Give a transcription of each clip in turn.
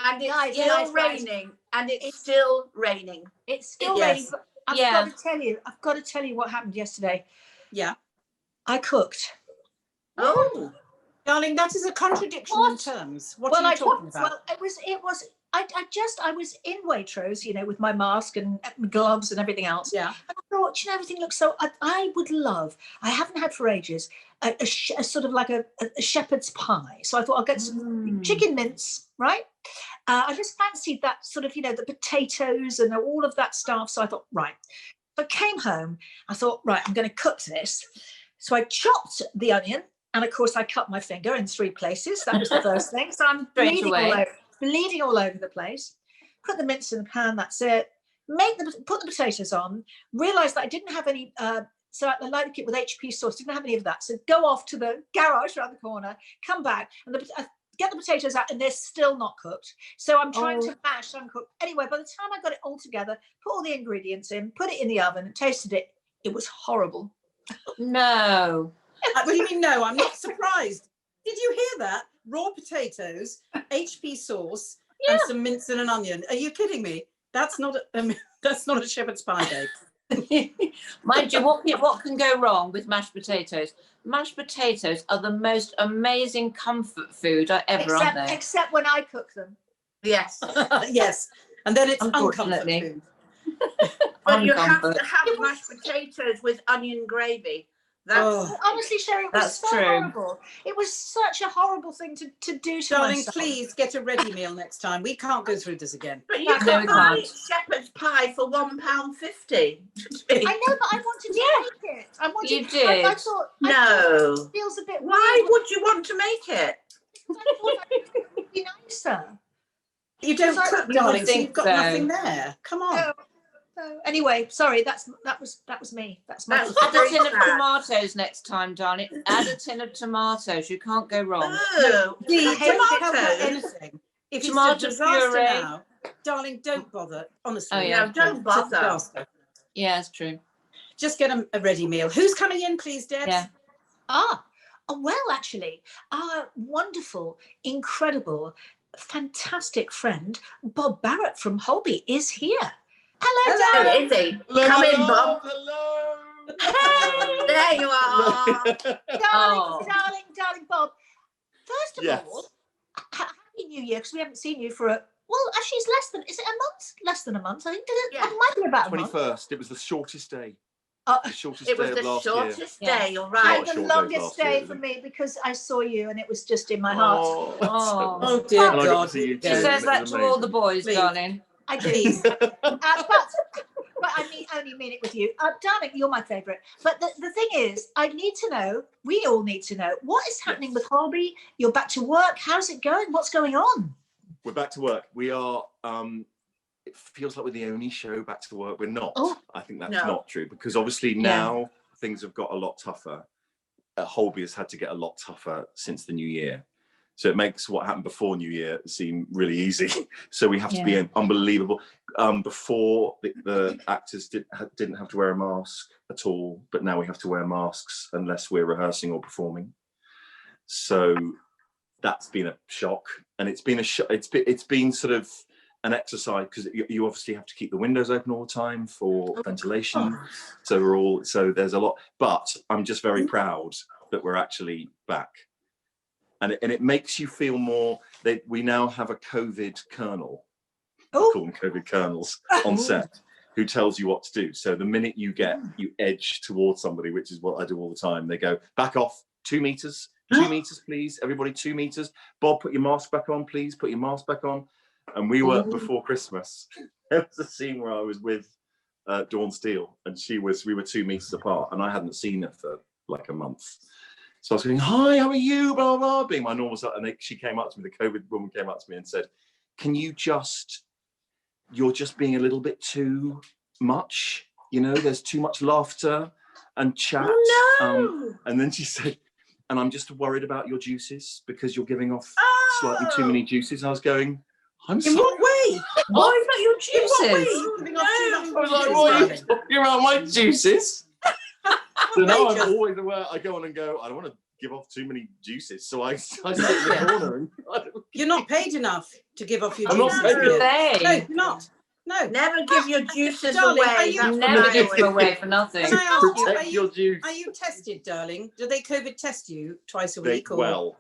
And it's Guys, still raining. And it's still raining. It's still raining. But I've got to tell you what happened yesterday. Yeah. I cooked. Oh. Darling, that is a contradiction in terms. What are you talking about? Well, it was. I was in Waitrose, with my mask and gloves and everything else. Yeah. And I thought, everything looks so. I would love. I haven't had for ages a sort of like a shepherd's pie. So I thought I'll get some chicken mince, right? I just fancied that sort of, the potatoes and all of that stuff. So I thought, right. So I came home. I thought, right, I'm going to cook this. So I chopped the onion. And of course, I cut my finger in 3 places. That was the first thing. So I'm bleeding all over the place. Put the mince in the pan. That's it. Put the potatoes on. Realised that I didn't have any. So I like it with HP sauce. Didn't have any of that. So go off to the garage around the corner. Come back and get the potatoes out, and they're still not cooked. So I'm trying to mash uncooked. Anyway, by the time I got it all together, put all the ingredients in, put it in the oven, and tasted it. It was horrible. No. What do you mean no? I'm not surprised. Did you hear that? Raw potatoes, HP sauce, and some mince and an onion. Are you kidding me? That's not a shepherd's pie, babe. Mind you, what can go wrong with mashed potatoes? Mashed potatoes are the most amazing comfort food ever, aren't they? Except when I cook them. Yes. Yes. And then it's uncomfort food. But you have to have mashed potatoes with onion gravy. Honestly, Sherry, it was horrible. It was such a horrible thing to do to Darling, myself. please get a ready meal next time. We can't go through this again. But you can buy shepherd's pie for £1.50. I know, but I wanted to make it. You did. I thought, no. It feels a bit weird. Why would you want to make it? I thought it would be nicer. You don't cook, darling, so you've got nothing there. Come on. No. Anyway, sorry, that was me. That's my add a tin of tomatoes next time, darling. Add a tin of tomatoes. You can't go wrong. Anything. If tomato puree now, darling, don't bother. Honestly, don't bother. Yeah, it's true. Just get a ready meal. Who's coming in, please, Deb? Yeah. Well, actually, our wonderful, incredible, fantastic friend Bob Barrett from Holby is here. Hello, is he? Come in, Bob. Hello. Hey, there you are. Darling Bob. First of all, Happy New Year, because we haven't seen you for actually it's a month? Less than a month, I think. It might be about a month. 21st. It was the shortest day. The shortest it was day the of last shortest year. day, you're right. And the longest day for me, because I saw you and it was just in my heart. Oh dear God. She says that to all the boys, darling. I do. But I only mean it with you. Darling, you're my favourite. But the thing is, we all need to know, what is happening with Holby? You're back to work. How's it going? What's going on? We're back to work. We are, it feels like we're the only show back to work. We're not. I think that's not true, because obviously now things have got a lot tougher. Holby has had to get a lot tougher since the new year. So it makes what happened before New Year seem really easy. So we have to be unbelievable. Before the actors didn't have to wear a mask at all, but now we have to wear masks unless we're rehearsing or performing. So that's been a shock, and it's been it's been sort of an exercise, because you obviously have to keep the windows open all the time for ventilation. So there's a lot, but I'm just very proud that we're actually back. And it makes you feel more that we now have a COVID colonel, we call them COVID colonels, on set, who tells you what to do. So the minute you edge towards somebody, which is what I do all the time, they go, back off, 2 meters, 2 meters, please. Everybody, 2 meters. Bob, put your mask back on, please. Put your mask back on. And we were, before Christmas, there was a scene where I was with Dawn Steele, and we were 2 meters apart, and I hadn't seen her for like a month. So I was going, hi, how are you? Blah, blah, blah, being my normal self. And she came up to me, the COVID woman came up to me and said, can you you're just being a little bit too much. There's too much laughter and chat. Oh, no. And then she said, and I'm just worried about your juices, because you're giving off slightly too many juices. I was going, I'm sorry. In what way? Why not your juices? I was like, what are you talking about, my juices? So now I'm always aware. I go on and go, I don't want to give off too many juices, so I sit in the corner and I don't You're not paid enough to give off your I'm not juices. paid Dear. enough. No, you're not. No. Never give your juices Darling, are away. you- That's Never what I give always them away do. for nothing. Can I ask you, Protect your juice. are you tested, darling? Do they COVID test you twice a week? Or? Well,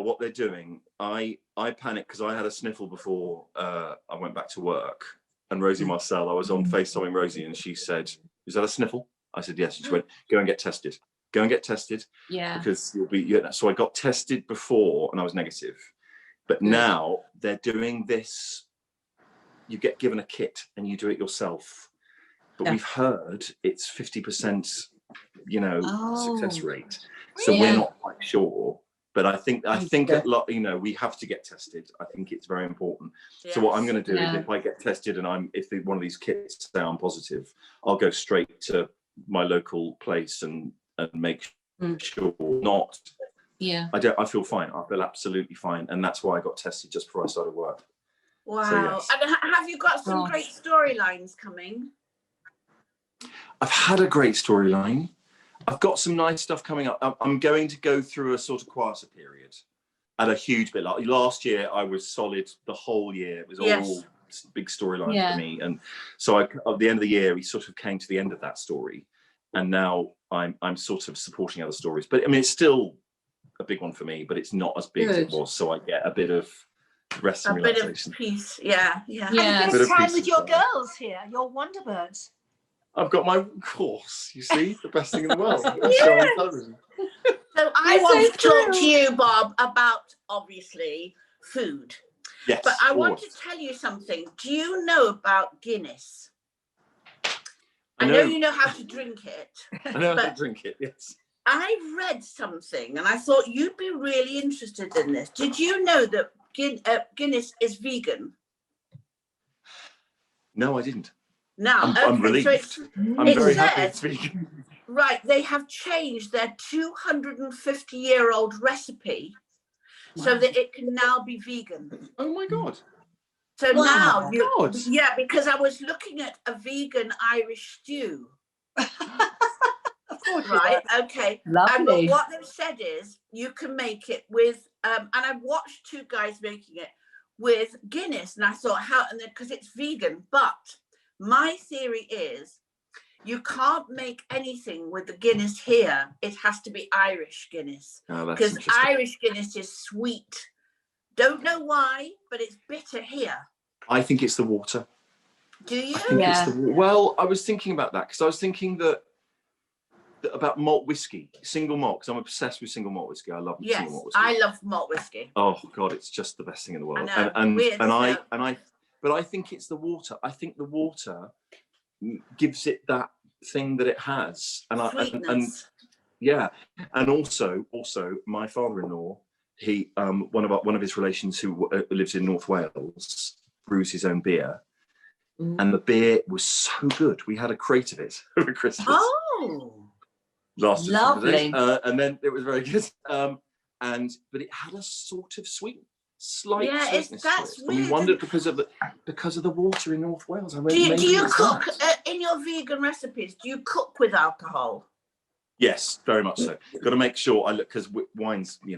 what they're doing, I panicked because I had a sniffle before I went back to work. And Rosie Marcel, I was on FaceTiming Rosie, and she said, "Is that a sniffle?" I said, "Yes." And she went, "Go and get tested. Go and get tested, because you'll be." Yeah. So I got tested before, and I was negative. But now they're doing this. You get given a kit, and you do it yourself. But we've heard it's 50%, success rate. So we're not quite sure. But I think a lot, we have to get tested. I think it's very important. Yes. So what I'm going to do is, if I get tested and if one of these kits sound positive, I'll go straight to my local place and make sure not. Yeah. I feel fine. I feel absolutely fine, and that's why I got tested just before I started work. Wow. So, yes. And have you got some great storylines coming? I've had a great storyline. I've got some nice stuff coming up. I'm going to go through a sort of quieter period, and a huge bit. Like last year, I was solid the whole year. It was all big storyline for me, and so at the end of the year, we sort of came to the end of that story, and now I'm sort of supporting other stories. But I mean, it's still a big one for me, but it's not as big as it was. So I get a bit of rest and relaxation. Bit of peace. Yeah. And a bit of time with your girls here, your Wonderbirds. I've got my course, you see, the best thing in the world. So I want to talk to you, Bob, about obviously food. Yes. But I want to tell you something. Do you know about Guinness? I know you know how to drink it. I know how to drink it, yes. I read something and I thought you'd be really interested in this. Did you know that Guinness is vegan? No, I didn't. Now, I'm relieved. So I'm very happy it's vegan. Right, they have changed their 250-year-old recipe so that it can now be vegan. Oh my God. So now, because I was looking at a vegan Irish stew. Of course. Right, okay. Lovely. And what they've said is you can make it with, and I've watched two guys making it with Guinness, and I thought, because it's vegan, but my theory is you can't make anything with the Guinness here. It has to be Irish Guinness, because Irish Guinness is sweet. Don't know why, but it's bitter here. I think it's the water. Do you? I think it's well, I was thinking about that because I was thinking that about malt whiskey, single malt, because I'm obsessed with single malt whiskey. I love single malt whiskey. I love malt whiskey. Oh God, it's just the best thing in the world. But I think it's the water. I think the water gives it that thing that it has, and also my father-in-law, he one of his relations who lives in North Wales brews his own beer, and the beer was so good. We had a crate of it over Christmas. Oh. Lasted lovely. And then it was very good. But it had a sort of slight sweetness to it. And we wondered because of the water in North Wales. Do you cook in your vegan recipes? Do you cook with alcohol? Yes, very much so. Got to make sure because wine's, you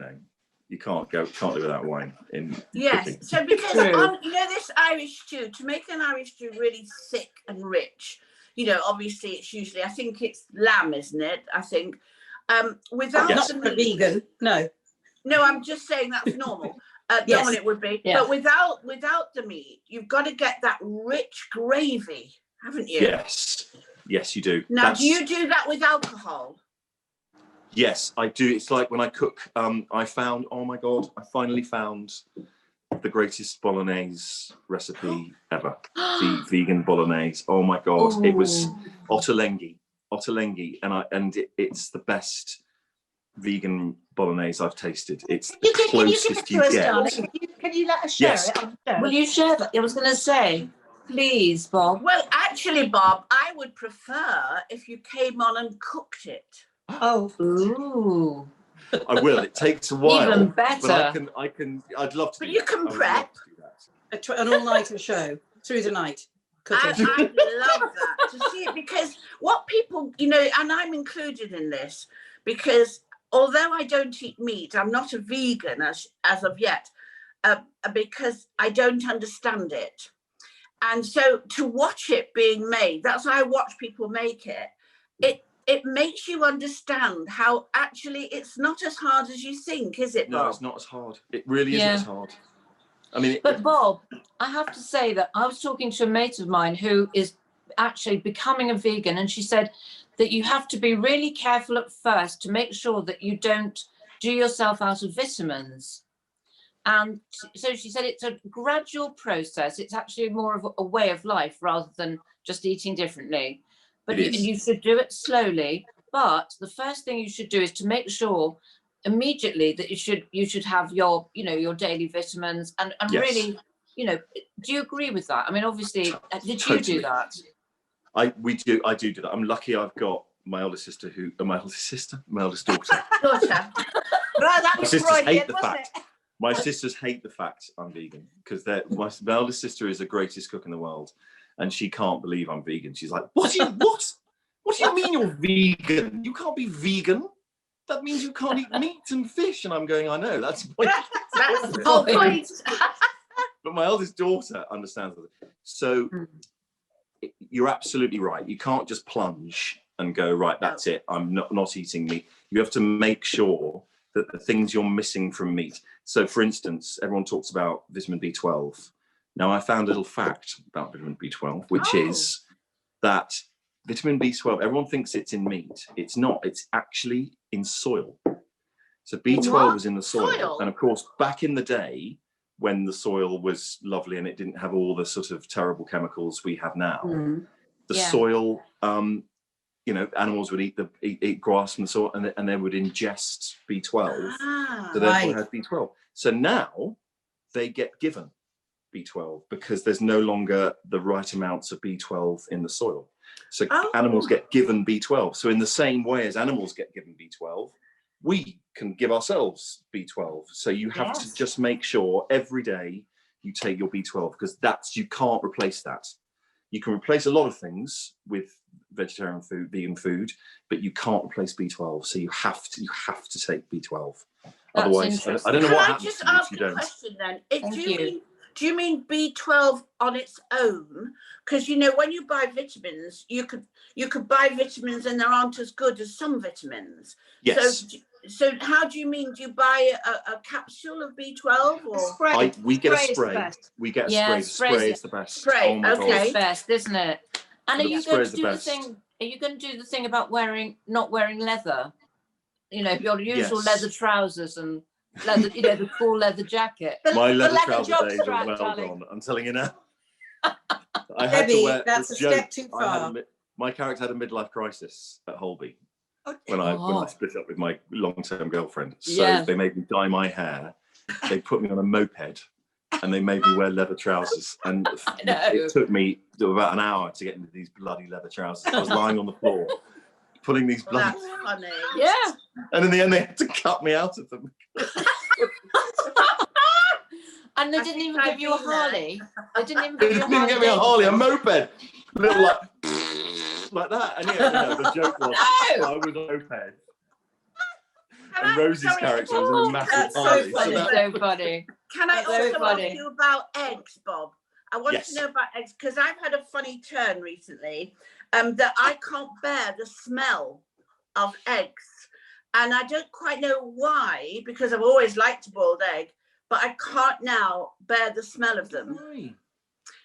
can't do without wine in cooking. So because this Irish stew, to make an Irish stew really thick and rich, obviously it's usually, I think it's lamb, isn't it? I think without not for vegan. No, I'm just saying that's normal. Normal it would be, but without the meat, you've got to get that rich gravy, haven't you? Yes, you do. Now, do you do that with alcohol? Yes, I do. It's like when I cook. I finally found the greatest bolognese recipe ever. The vegan bolognese. Oh my God. It was ottolenghi, and it's the best vegan bolognese I've tasted. It's the closest you get. Can you let us share it? Will you share that? I was going to say, please, Bob. Well, actually, Bob, I would prefer if you came on and cooked it. Oh, ooh. I will. It takes a while. Even better. But I'd love to. But you can prep. An all-nighter show through the night. I love that to see it, because what people, and I'm included in this, because although I don't eat meat, I'm not a vegan as of yet. because I don't understand it. And so to watch it being made, that's why I watch people make it. It makes you understand how actually it's not as hard as you think, is it, Bob? No, it's not as hard. It really isn't as hard. I mean, but Bob, I have to say that I was talking to a mate of mine who is actually becoming a vegan, and she said that you have to be really careful at first to make sure that you don't do yourself out of vitamins. And so she said it's a gradual process. It's actually more of a way of life rather than just eating differently. But you should do it slowly. But the first thing you should do is to make sure immediately that you should have your, you know, your daily vitamins and really, you know, do you agree with that? I mean, obviously, did you do that? I do that. I'm lucky I've got my eldest sister my eldest daughter. That was Freudian, wasn't it? My sisters hate the fact I'm vegan because my eldest sister is the greatest cook in the world, and she can't believe I'm vegan. She's like, "What do you mean you're vegan? You can't be vegan. That means you can't eat meat and fish." And I'm going, "I know, that's the whole point." But my eldest daughter understands it. So you're absolutely right. You can't just plunge and go, right, that's it. I'm not eating meat. You have to make sure that the things you're missing from meat. So for instance, everyone talks about vitamin B12. Now I found a little fact about vitamin B12, which is that vitamin B12, everyone thinks it's in meat. It's not, it's actually in soil. So B12 is in the soil. And of course, back in the day, when the soil was lovely and it didn't have all the sort of terrible chemicals we have now, the soil, you know, animals would eat grass from the soil and they would ingest B12. So therefore it has B12. So now they get given B12 because there's no longer the right amounts of B12 in the soil. So animals get given B12. So in the same way as animals get given B12, we can give ourselves B12. So you have to just make sure every day you take your B12 because you can't replace that. You can replace a lot of things with vegetarian food, vegan food, but you can't replace B12. So you have to take B12. Otherwise, I don't know what happens to you if you don't. Question then? Do you mean B12 on its own? Because you know, when you buy vitamins, you could buy vitamins and they aren't as good as some vitamins. Yes. So how do you mean? Do you buy a capsule of B12 or we get a spray? We get a spray. The spray is the best. Spray, oh my God. It's best, isn't it? And are you going to do the thing? Are you going to do the thing about not wearing leather? You know, your usual leather trousers and leather, you know, the cool leather jacket. My leather trouser days are well gone. I'm telling you now. I had to wear. That's a step too far. My character had a midlife crisis at Holby. When I split up with my long-term girlfriend. So they made me dye my hair, they put me on a moped, and they made me wear leather trousers. And it took me about an hour to get into these bloody leather trousers. I was lying on the floor, pulling these bloody... That's funny. Yeah. And in the end, they had to cut me out of them. And they didn't even give you a Harley. They didn't even give me a Harley, a moped. Little like that. And the joke was I was a moped. And Rosie's character was a massive Harley. So funny. Can I also ask you about eggs, Bob? I want to know about eggs because I've had a funny turn recently that I can't bear the smell of eggs. And I don't quite know why, because I've always liked a boiled egg, but I can't now bear the smell of them. Why?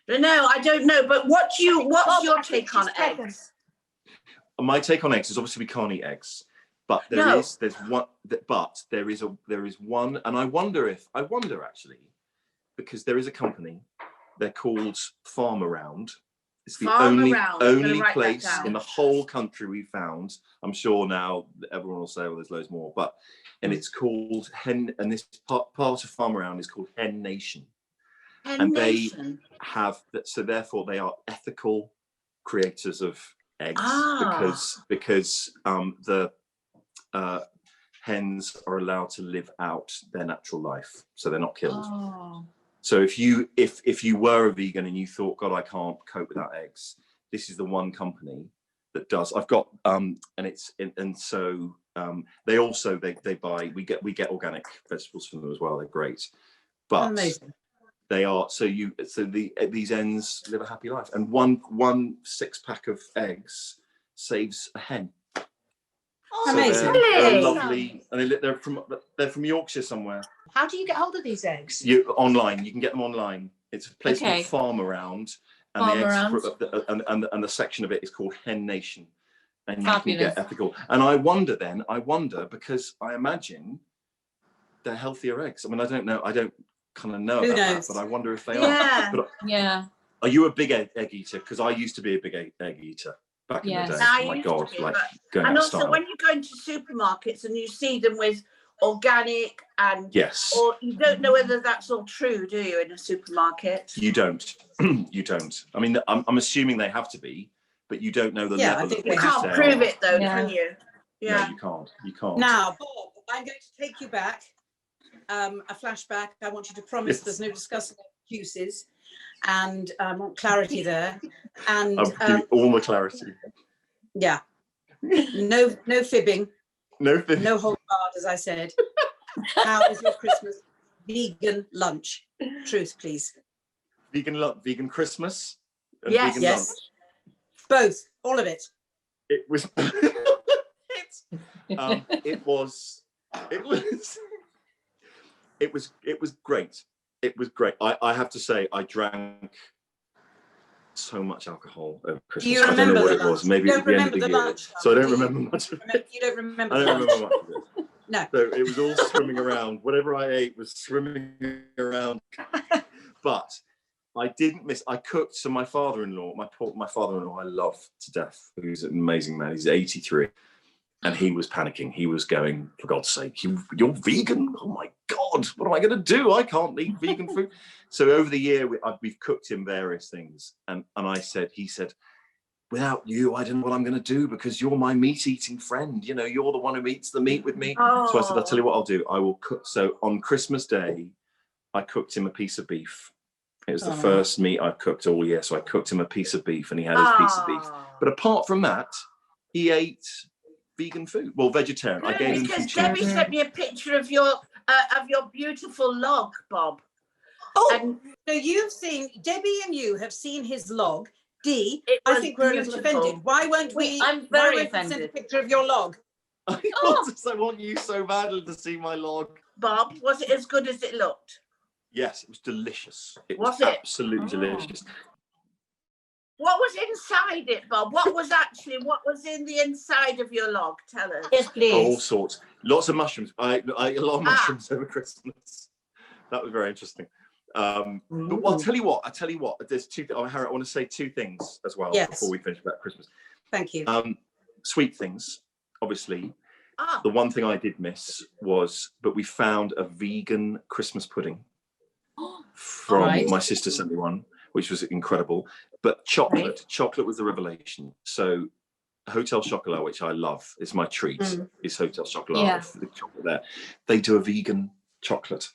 No, I don't know. But what's your take on eggs? My take on eggs is obviously we can't eat eggs, but there is one, and I wonder actually, because there is a company, they're called Farm Around. It's the only place in the whole country we found. I'm sure now everyone will say, well, there's loads more, and it's called Hen, and this part of Farm Around is called Hen Nation. They have that, so therefore they are ethical creators of eggs because the hens are allowed to live out their natural life, so they're not killed. So if you were a vegan and you thought, God, I can't cope without eggs, this is the one company that does. I've got so they buy. We get organic vegetables from them as well. They're great. but Amazing. they are these ends live a happy life, and one 6-pack of eggs saves a hen. Oh, Amazing. They're lovely, and they're from Yorkshire somewhere. How do you get hold of these eggs? Online, you can get them online. It's a place called Farm Around, and and the section of it is called Hen Nation, and you can get ethical. And I wonder because I imagine they're healthier eggs. I mean, I don't know kind of know about that, but I wonder if they are. But, are you a big egg eater? Because I used to be a big egg eater back in the day. Oh my God, going and out also style. when you go into supermarkets and you see them with organic and or you don't know whether that's all true, do you, in a supermarket? You don't. You don't. I mean, I'm assuming they have to be, but you don't know the level. You can't prove it though, can you? No, you can't. You can't. Now, Bob, I'm going to take you back. A flashback. I want you to promise there's no discussing excuses, and I want clarity there. And I'll give you all the clarity. Yeah. No fibbing. No fibbing. No hold hard, as I said. How is your Christmas vegan lunch? Truth, please. Vegan Christmas and yes. vegan Yes. lunch. Both. All of it. It was. It was great. It was great. I have to say, I drank so much alcohol over Christmas. Do you remember I don't know what the it was. lunch? Maybe at the end of the year. Lunch, so I don't remember much of it. You don't remember I the don't lunch? remember much of it. No. So it was all swimming around. Whatever I ate was swimming around. But I didn't miss. I cooked. So my father-in-law, my father-in-law, I love to death. Who's an amazing man. He's 83. And he was panicking. He was going, for God's sake, you're vegan? Oh my God, what am I going to do? I can't eat vegan food. So over the year, we've cooked him various things. And he said, without you, I don't know what I'm going to do because you're my meat-eating friend. You know, you're the one who eats the meat with me. Oh. So I said, I'll tell you what I'll do. I will cook. So on Christmas Day, I cooked him a piece of beef. It was the first meat I've cooked all year. So I cooked him a piece of beef and he had his piece of beef. But apart from that, he ate vegan food. Well, vegetarian. I gave him because Debbie sent me a picture of your beautiful log, Bob. Oh, and so you've seen Debbie and you have seen his log. Dee, I think we're a little offended. Why won't we? I'm very offended. Send a picture of your log. I want you so badly to see my log. Bob, was it as good as it looked? Yes, it was delicious. It was absolutely delicious. What was inside it, Bob? What was in the inside of your log? Tell us. Yes, please. All sorts. Lots of mushrooms. I ate a lot of mushrooms over Christmas. That was very interesting. But I'll tell you what. There's two. Harriet, I want to say two things as well before we finish about Christmas. Thank you. Sweet things, obviously. The one thing I did miss was, but we found a vegan Christmas pudding from my sister sent me one, which was incredible. But chocolate was the revelation. So Hotel Chocolat, which I love, is my treat, is Hotel Chocolat. Yeah. The chocolate there. They do a vegan chocolate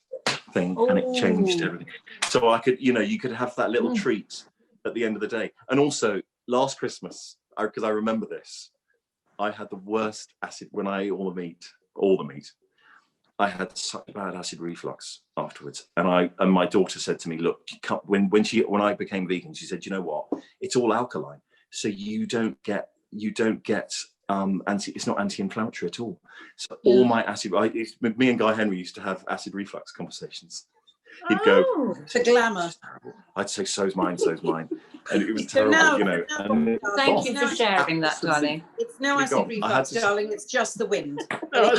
thing and it changed everything. So I could, you could have that little treat at the end of the day. And also last Christmas, because I remember this, I had the worst acid when I ate all the meat. I had such bad acid reflux afterwards, and my daughter said to me, "Look, when I became vegan, she said, you know what? It's all alkaline, so you don't get it's not anti-inflammatory at all. So all my acid, me and Guy Henry used to have acid reflux conversations. He'd go, the glamour. I'd say, so's mine, and it was terrible, Thank you for sharing that, darling. It's no acid reflux, darling. It's just the wind. No,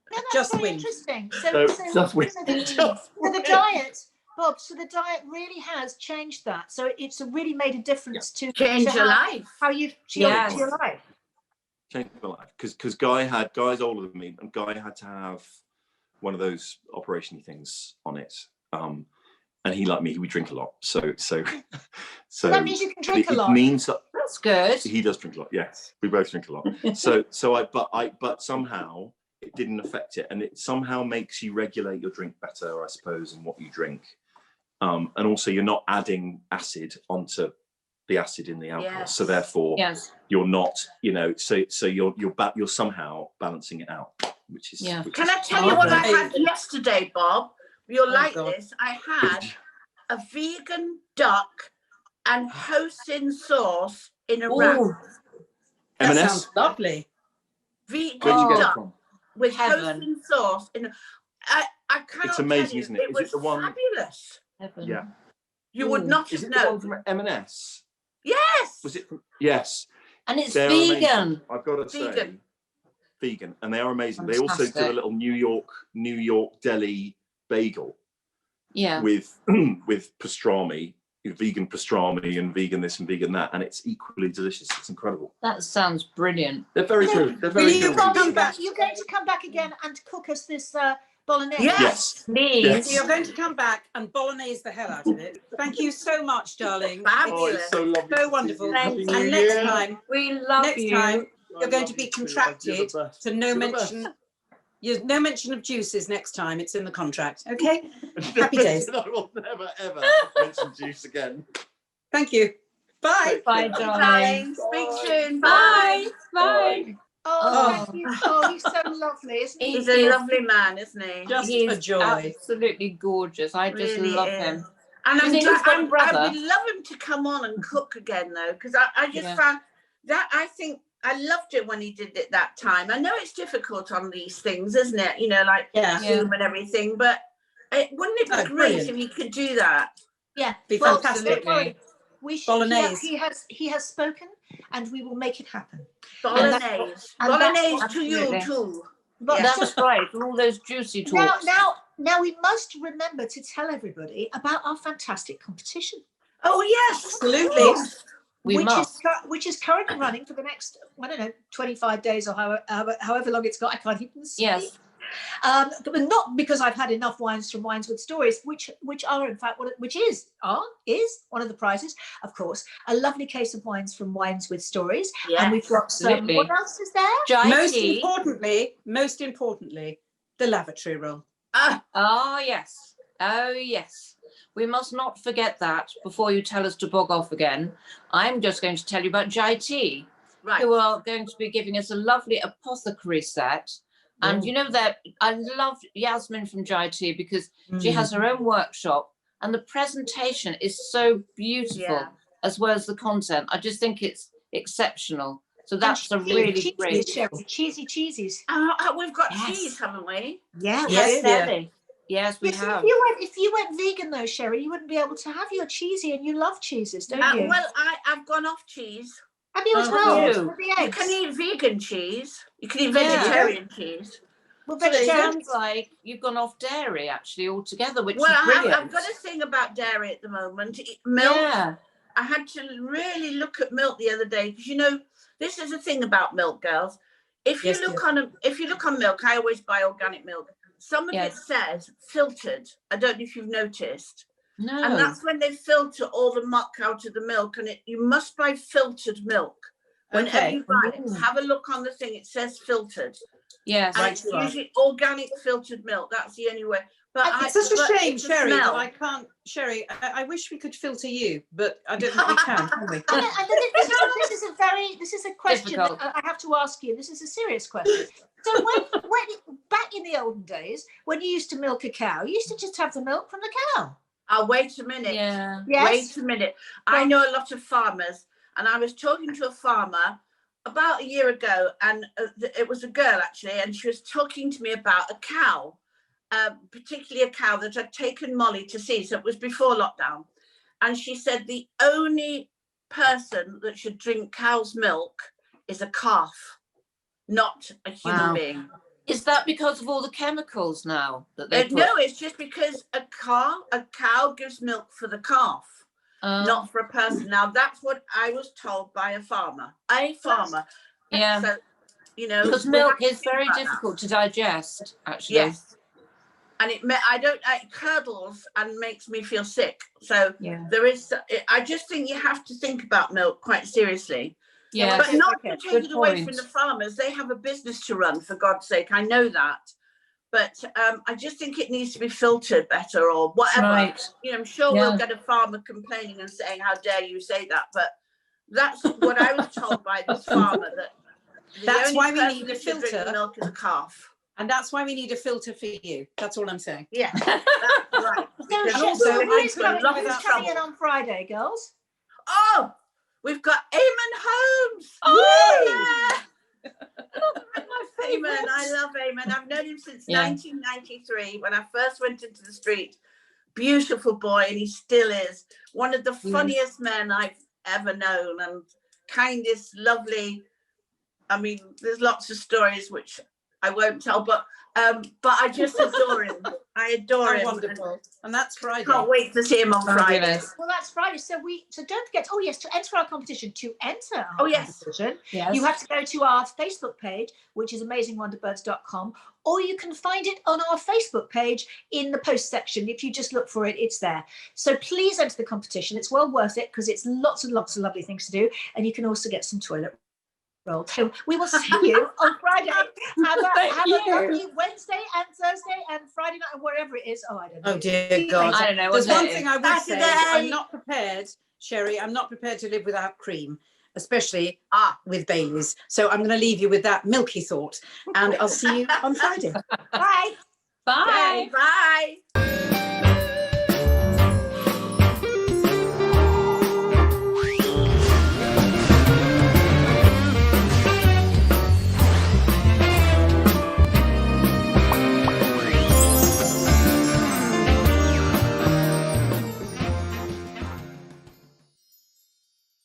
that's just very wind. interesting. So the diet, Bob. So the diet really has changed that. So it's really made a difference to your life. How you've changed your life. Changed my life because Guy's older than me, and Guy had to have one of those operation things on it. And he, like me, he would drink a lot. So that means you can drink a lot. It means that's good. He does drink a lot. Yes, we both drink a lot. But somehow it didn't affect it, and it somehow makes you regulate your drink better, I suppose, and what you drink. And also, you're not adding acid onto the acid in the alcohol, so therefore, you're not, so you're somehow balancing it out, which is. Can I tell you what I had yesterday, Bob? You'll Oh, like God. this. I had a vegan duck and hoisin sauce in a wrap. Ooh, That M&S? sounds lovely. Vegan Where'd you get it duck from? with Heaven. hoisin sauce in. I cannot It's amazing, tell you, isn't it? it Is was it the one- fabulous. heaven. Yeah. You would Ooh. not Is have it the one known. from M&S? Yes. Was it from... Yes. And it's They're vegan. amazing. I've got to say, Vegan. vegan, and they are amazing. They also Fantastic. do a little New York deli bagel Yeah. with pastrami, vegan pastrami, and vegan this and vegan that, and it's equally delicious. It's incredible. That sounds brilliant. They're very good. They're very Will you good. come You're back? going to come back again and cook us this bolognese? Yes. Please. Yes. So you're going to come back and bolognese the hell out of it. Thank you so much, darling. Oh, it's Fabulous. so lovely. So to wonderful. see you. Thank Happy you. And New next Year. time, We love next you. time you're going to be You're the contracted best. to no You're the mention. There's no mention of juices next time. It's in the contract. Okay. Happy days. I will never ever mention juice again. Thank you. Bye. Bye, Bye, darling. darling. Speak soon. Bye. Bye. Bye. Oh, thank you. Oh, he's so lovely, isn't he? He's a lovely man, isn't he? Just He's a joy. absolutely gorgeous. I just Really love is. him. And Isn't he his I one brother? would love him to come on and cook again, though, because I just Yeah. found that I think I loved it when he did it that time. I know it's difficult on these things, isn't it? You know, like Yeah. Zoom and everything, but wouldn't it be Oh, great brilliant. if he could do that? Yeah. Be Well, fantastic. don't worry. We should, Bolognese. he has spoken, and we will make it happen. Bolognese. and that's Bolognese what- to you, Absolutely. too. But Yeah. That's right. All those juicy now, talks. now we must remember to tell everybody about our fantastic competition, Oh, yes. Absolutely. We must. which is currently running for the next, I don't know, 25 days or however long it's got. I can't even speak. Yes. But not because I've had enough wines from Wines with Stories, which are in fact is one of the prizes, of course, a lovely case of wines from Wines with Stories, Yes. and we've got some. Absolutely. What else is there? Jai Most tea. importantly, the lavatory roll. Ah, Oh, yes. Oh, yes. We must not forget that before you tell us to bog off again. I'm just going to tell you about Jai Tea, right. who are going to be giving us a lovely apothecary set. And you know that I love Yasmin from Jai Tea because she has her own workshop and the presentation is so beautiful, Yeah. as well as the content. I just think it's exceptional. So that's a And really cheesies, great. Cheryl, cheesy cheesies. We've got Yes. cheese, haven't we? Yeah. Yes, dear. Sally. Yes, we Yes, have. if you went vegan though, Sherry, you wouldn't be able to have your cheesy, and you love cheeses, don't you? Well, I've gone off cheese. Have you as Oh, well? God. With the You eggs? can eat vegan cheese. You can eat Yeah. vegetarian cheese. Well, So it vegetarian. sounds like you've gone off dairy actually altogether, which Well, is brilliant. I've got a thing about dairy at the moment. Milk. Yeah. I had to really look at milk the other day because this is the thing about milk, girls. If you Yes, look on milk, I always buy organic milk. Some of it Yes. says filtered. I don't know if you've noticed. No. And that's when they filter all the muck out of the milk. And you must buy filtered milk. Whenever Okay. you buy it, Ooh. have a look on the thing. It says filtered. Yes. And Right, it's you are. usually organic filtered milk. That's the only way. But It's such a shame, it's the Sherry, that smell. I can't. Sherry, I wish we could filter you, but I don't think we can we? And this is a question Difficult. that I have to ask you. This is a serious question. So when back in the olden days, when you used to milk a cow, you used to just have the milk from the cow. Wait a minute. Yeah. Yes. Wait a minute. I know a lot of farmers, and I was talking to a farmer about a year ago, and it was a girl actually, and she was talking to me about a cow, particularly a cow that had taken Molly to see. So it was before lockdown, and she said the only person that should drink cow's milk is a calf, not a human Wow. being. Is that because of all the chemicals now that they put? No, it's just because a cow gives milk for the calf. Not for a person. Now that's what I was told by a farmer. Yeah. So, Because we milk have to is think very about that. difficult to digest, actually. Yes. And it curdles and makes me feel sick. So Yeah. I just think you have to think about milk quite seriously. Yeah. But not okay, to take good it away from point. the farmers. They have a business to run, for God's sake. I know that. But I just think it needs to be filtered better or whatever. Right. I'm sure Yeah. we'll get a farmer complaining and saying, how dare you say that? But that's what I was told by this farmer, that the That's only why we person need that a should drink filter. the milk is a calf. And that's why we need a filter for you. That's all I'm saying. Yeah, that's right. So, Because so also, who I is put coming, love who's without coming in trouble. on Friday, girls? Oh, we've got Eamon Holmes. Oh, Yeah. my Eamon, favourite. I love Eamon. I've known him since Yeah. 1993 when I first went into the street. Beautiful boy, and he still is. One of the funniest men I've ever known, and kindest, lovely. I mean, there's lots of stories which I won't tell, but I just adore him. I adore How him. wonderful. And that's Friday. Can't wait to see him on Friday. Fabulous. Well, that's Friday. So don't forget. Oh yes, to enter our competition. To enter our Oh, yes. competition, Yes. you have to go to our Facebook page, which is amazingwonderbirds.com, or you can find it on our Facebook page in the post section. If you just look for it, it's there. So please enter the competition. It's well worth it because it's lots and lots of lovely things to do, and you can also get some toilet roll. So we will see you on Friday. Have a lovely Wednesday and Thursday and Friday night and wherever it is. Oh, I don't know. Oh dear God. I don't know. There's what one day it thing is. I would say. Saturday. I'm not prepared, Sherry. I'm not prepared to live without cream, especially with Baileys. So I'm going to leave you with that milky thought, and I'll see you on Friday. Bye. Bye. Okay, bye.